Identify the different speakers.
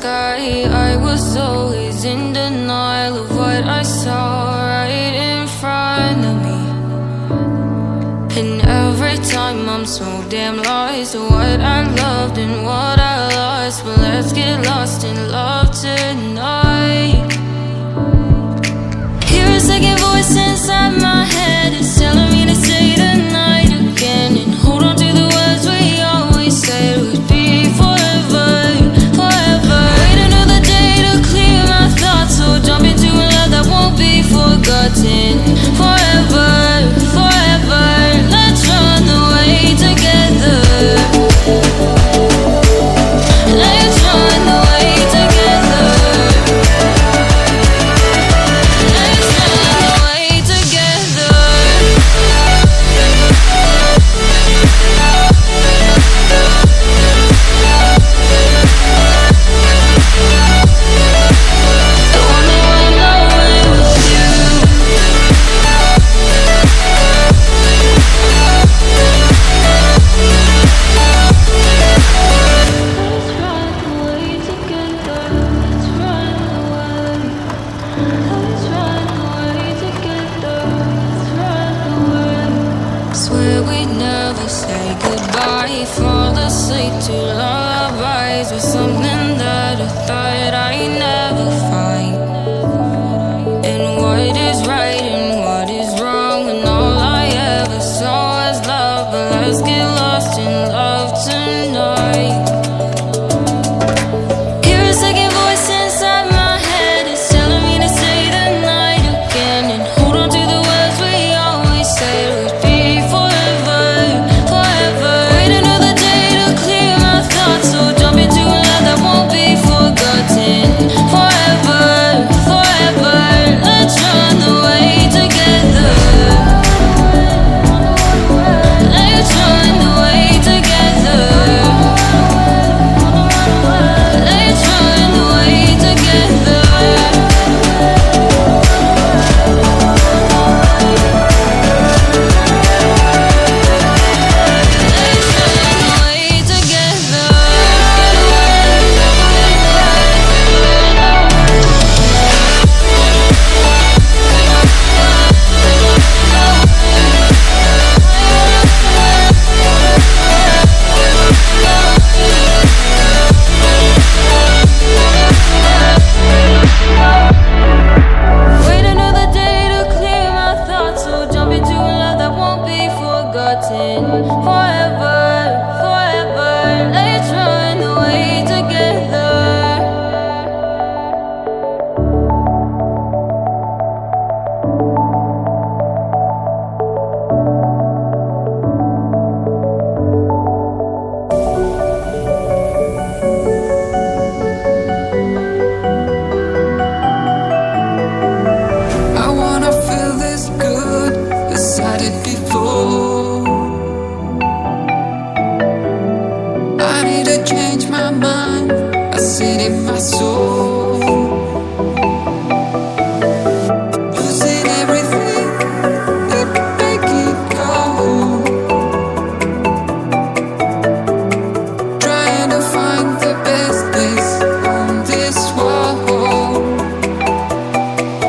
Speaker 1: sky. I was always in denial of what I saw right in front of me. And every time I'm so damn lost to what I loved and what I lost. But let's get lost in love tonight. Hear a second voice inside my head. It's telling me to say tonight again. And hold on to the words we always said would be forever, forever. Wait another day to clear my thoughts. So jump into a love that won't be forgotten. Forever, forever. Let's run away together. Let's run away together. Let's run away together. I wanna run away with you. Let's run away together. Let's run away. Let's run away together. Let's run away. Swear we'd never say goodbye. Fall asleep to lullabies with something that I thought I never